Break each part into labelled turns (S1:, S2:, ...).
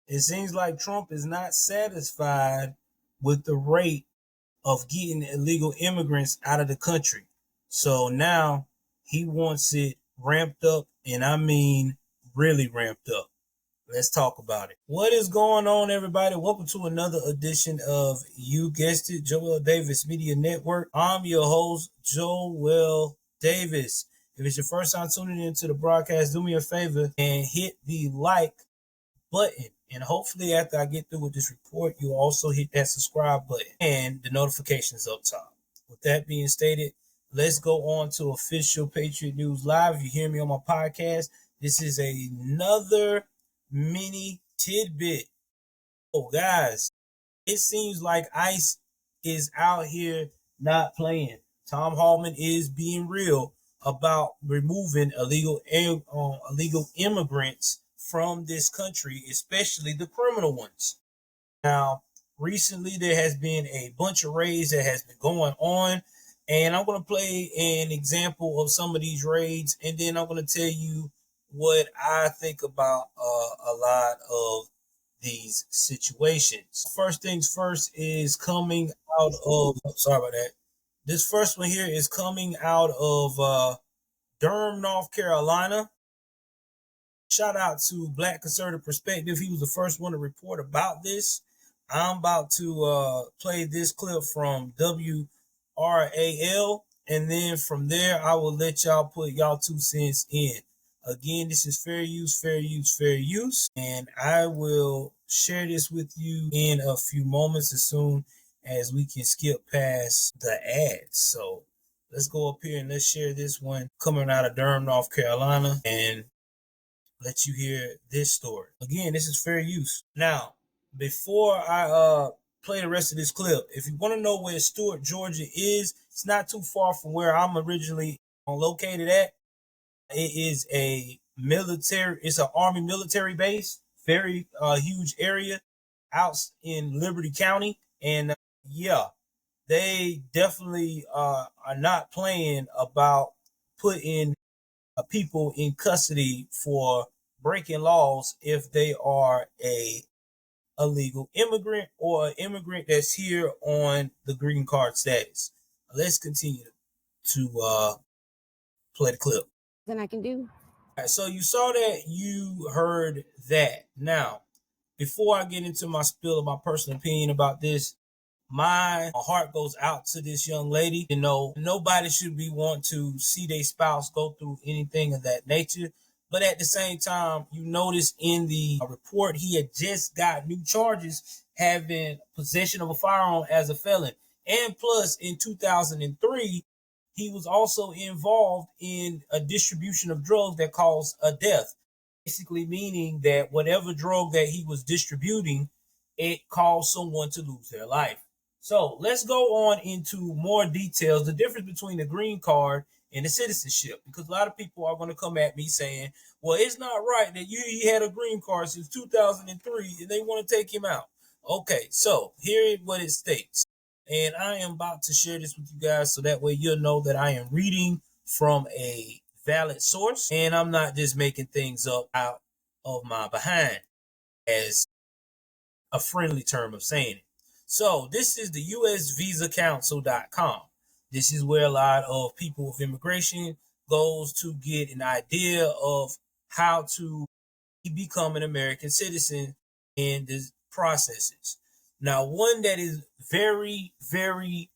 S1: It seems like Trump is not satisfied with the rate of getting illegal immigrants out of the country. So now he wants it ramped up, and I mean really ramped up. Let's talk about it. What is going on, everybody? Welcome to another edition of, you guessed it, Joel Davis Media Network. I'm your host, Joel Davis. If it's your first time tuning into the broadcast, do me a favor and hit the like button. And hopefully after I get through with this report, you'll also hit that subscribe button and the notifications up top. With that being stated, let's go on to official Patriot News Live. If you hear me on my podcast, this is another mini tidbit. Oh, guys, it seems like ICE is out here not playing. Tom Hallman is being real about removing illegal immigrants from this country, especially the criminal ones. Now, recently there has been a bunch of raids that has been going on, and I'm going to play an example of some of these raids, and then I'm going to tell you what I think about a lot of these situations. First things first is coming out of, sorry about that. This first one here is coming out of Durham, North Carolina. Shout out to Black Conservative Perspective. He was the first one to report about this. I'm about to play this clip from WRAL, and then from there, I will let y'all put y'all 2 cents in. Again, this is fair use, fair use, fair use, and I will share this with you in a few moments as soon as we can skip past the ads. So let's go up here and let's share this one coming out of Durham, North Carolina, and let you hear this story. Again, this is fair use. Now, before I play the rest of this clip, if you want to know where Stuart, Georgia is, it's not too far from where I'm originally located at. It is it's an Army military base, very huge area out in Liberty County. And yeah, they definitely are not playing about putting people in custody for breaking laws if they are a illegal immigrant or an immigrant that's here on the green card status. Let's continue to play the clip.
S2: Then I can do.
S1: All right, so you saw that, you heard that. Now, before I get into my spill of my personal opinion about this, my heart goes out to this young lady. You know, nobody should be want to see their spouse go through anything of that nature. But at the same time, you notice in the report, he had just got new charges having possession of a firearm as a felon. And plus, in 2003, he was also involved in a distribution of drugs that caused a death. Basically meaning that whatever drug that he was distributing, it caused someone to lose their life. So let's go on into more details. The difference between the green card and the citizenship, because a lot of people are going to come at me saying, well, it's not right that he had a green card since 2003 and they want to take him out. Okay, so here is what it states. And I am about to share this with you guys so that way you'll know that I am reading from a valid source and I'm not just making things up out of my behind, as a friendly term of saying it. So this is the usvisacouncil.com. This is where a lot of people with immigration goes to get an idea of how to become an American citizen in the processes. Now, one that is very, very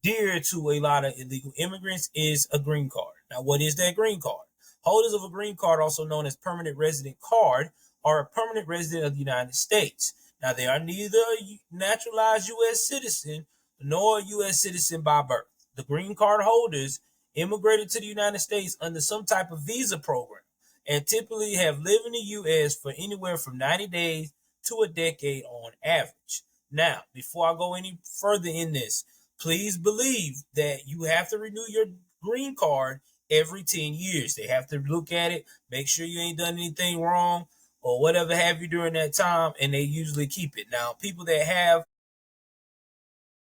S1: dear to a lot of illegal immigrants is a green card. Now, what is that green card? Holders of a green card, also known as permanent resident card, are a permanent resident of the United States. Now, they are neither a naturalized U.S. citizen nor a U.S. citizen by birth. The green card holders immigrated to the United States under some type of visa program and typically have lived in the U.S. for anywhere from 90 days to a decade on average. Now, before I go any further in this, please believe that you have to renew your green card every 10 years. They have to look at it, make sure you ain't done anything wrong or whatever have you during that time, and they usually keep it. Now, people that have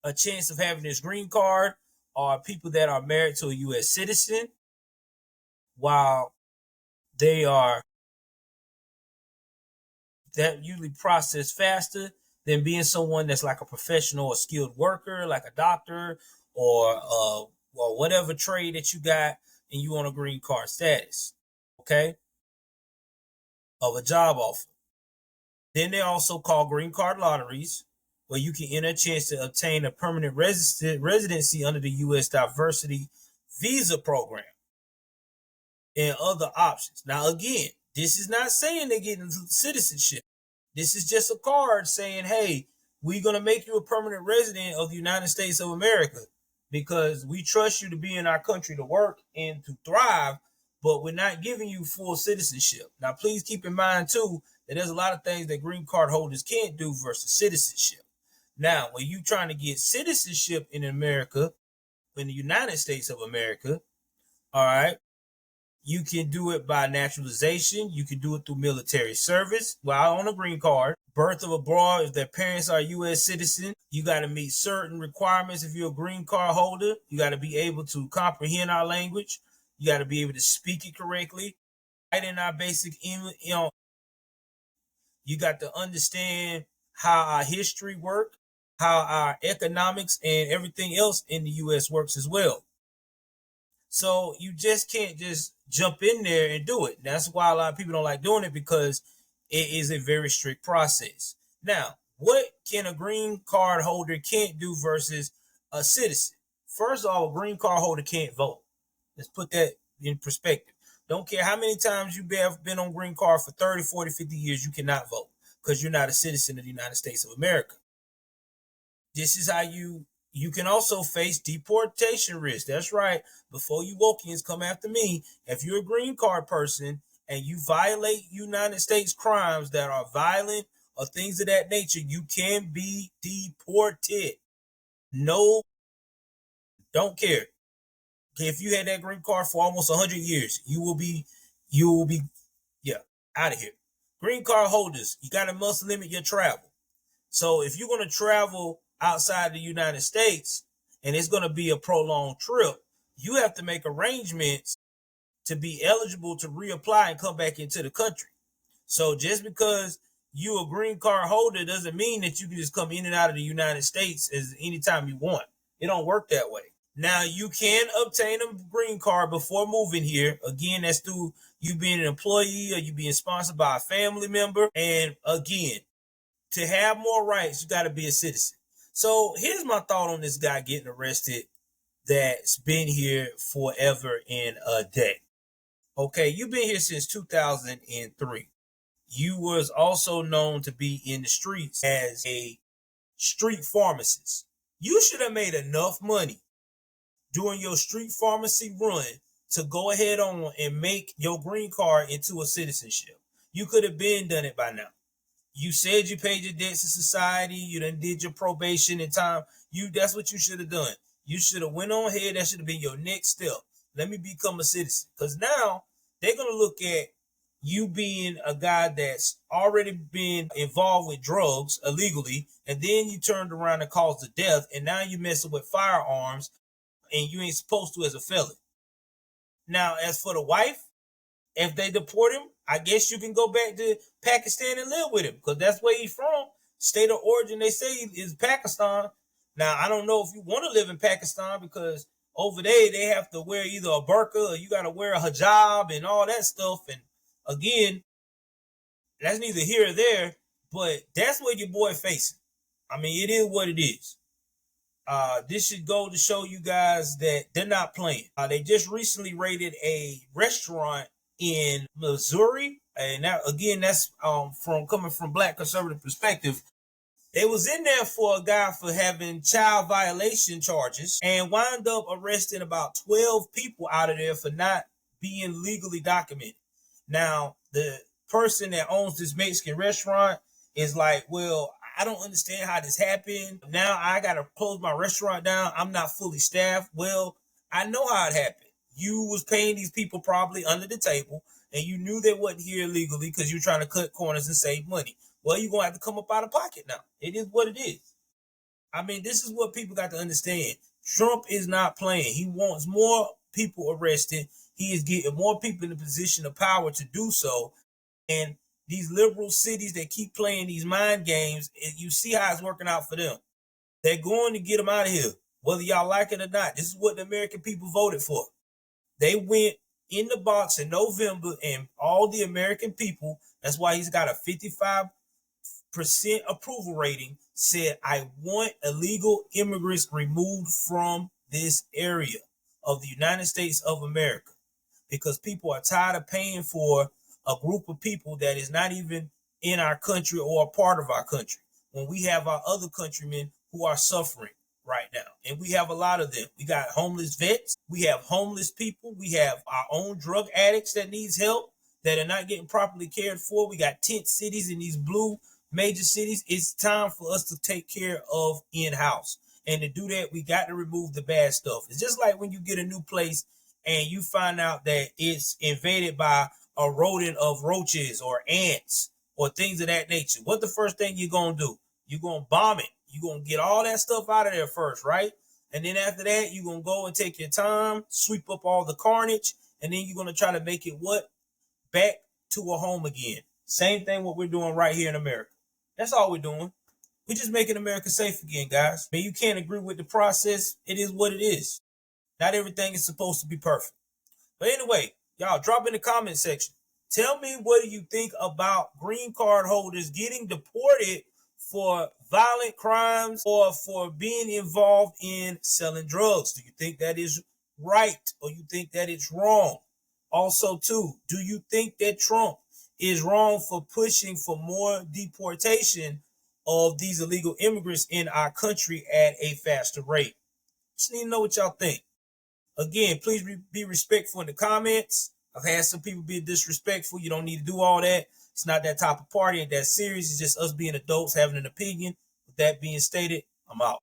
S1: a chance of having this green card are people that are married to a U.S. citizen while they are that usually process faster than being someone that's like a professional or skilled worker, like a doctor or whatever trade that you got, and you on a green card status, okay, of a job offer. Then they also call green card lotteries, where you can enter a chance to obtain a permanent residency under the U.S. Diversity Visa Program and other options. Now, again, this is not saying they're getting citizenship. This is just a card saying, hey, we're going to make you a permanent resident of the United States of America because we trust you to be in our country to work and to thrive, but we're not giving you full citizenship. Now, please keep in mind, too, that there's a lot of things that green card holders can't do versus citizenship. Now, when you're trying to get citizenship in America, in the United States of America, all right, you can do it by naturalization. You can do it through military service while on a green card. Birth of abroad, if their parents are U.S. citizens, you got to meet certain requirements. If you're a green card holder, you got to be able to comprehend our language. You got to be able to speak it correctly. Right in our basic, you got to understand how our history works, how our economics and everything else in the U.S. works as well. So you just can't just jump in there and do it. That's why a lot of people don't like doing it, because it is a very strict process. Now, what can a green card holder can't do versus a citizen? First of all, a green card holder can't vote. Let's put that in perspective. Don't care how many times you've been on green card for 30, 40, 50 years, you cannot vote because you're not a citizen of the United States of America. This is how you can also face deportation risk. That's right. Before you Wokians come after me, if you're a green card person and you violate United States crimes that are violent or things of that nature, you can be deported. No, don't care. If you had that green card for almost 100 years, you will be, yeah, out of here. Green card holders, you got to must limit your travel. So if you're going to travel outside the United States and it's going to be a prolonged trip, you have to make arrangements to be eligible to reapply and come back into the country. So just because you a green card holder doesn't mean that you can just come in and out of the United States as anytime you want. It don't work that way. Now, you can obtain a green card before moving here. Again, that's through you being an employee or you being sponsored by a family member. And again, to have more rights, you got to be a citizen. So here's my thought on this guy getting arrested that's been here forever and a day. Okay, you've been here since 2003. You was also known to be in the streets as a street pharmacist. You should have made enough money during your street pharmacy run to go ahead on and make your green card into a citizenship. You could have been done it by now. You said you paid your debts to society. You done did your probation in time. That's what you should have done. You should have went on ahead. That should have been your next step. Let me become a citizen. Because now they're going to look at you being a guy that's already been involved with drugs illegally, and then you turned around and caused a death, and now you messing with firearms, and you ain't supposed to as a felon. Now, as for the wife, if they deport him, I guess you can go back to Pakistan and live with him, because that's where he's from. State of origin, they say, is Pakistan. Now, I don't know if you want to live in Pakistan, because over there they have to wear either a burqa or you got to wear a hijab and all that stuff. And again, that's neither here or there, but that's what your boy facing. I mean, it is what it is. This should go to show you guys that they're not playing. They just recently raided a restaurant in Missouri, and that, again, that's from coming from Black conservative perspective. They was in there for a guy for having child violation charges and wound up arresting about 12 people out of there for not being legally documented. Now, the person that owns this Mexican restaurant is like, well, I don't understand how this happened. Now I got to close my restaurant down. I'm not fully staffed. Well, I know how it happened. You was paying these people probably under the table, and you knew they wasn't here legally because you're trying to cut corners and save money. Well, you're going to have to come up out of pocket now. It is what it is. I mean, this is what people got to understand. Trump is not playing. He wants more people arrested. He is getting more people in the position of power to do so. And these liberal cities that keep playing these mind games, and you see how it's working out for them. They're going to get them out of here, whether y'all like it or not. This is what the American people voted for. They went in the box in November, and all the American people, that's why he's got a 55% approval rating, said, I want illegal immigrants removed from this area of the United States of America, because people are tired of paying for a group of people that is not even in our country or a part of our country, when we have our other countrymen who are suffering right now. And we have a lot of them. We got homeless vets. We have homeless people. We have our own drug addicts that needs help, that are not getting properly cared for. We got tent cities in these blue major cities. It's time for us to take care of in-house. And to do that, we got to remove the bad stuff. It's just like when you get a new place and you find out that it's invaded by a rodent of roaches or ants or things of that nature. What the first thing you're going to do? You're going to bomb it. You're going to get all that stuff out of there first, right? And then after that, you're going to go and take your time, sweep up all the carnage, and then you're going to try to make it what? Back to a home again. Same thing what we're doing right here in America. That's all we're doing. We're just making America safe again, guys. I mean, you can't agree with the process. It is what it is. Not everything is supposed to be perfect. But anyway, y'all drop in the comment section. Tell me, what do you think about green card holders getting deported for violent crimes or for being involved in selling drugs? Do you think that is right, or you think that it's wrong? Also, too, do you think that Trump is wrong for pushing for more deportation of these illegal immigrants in our country at a faster rate? Just need to know what y'all think. Again, please be respectful in the comments. I've had some people be disrespectful. You don't need to do all that. It's not that type of party. Ain't that serious. It's just us being adults having an opinion. With that being stated, I'm out.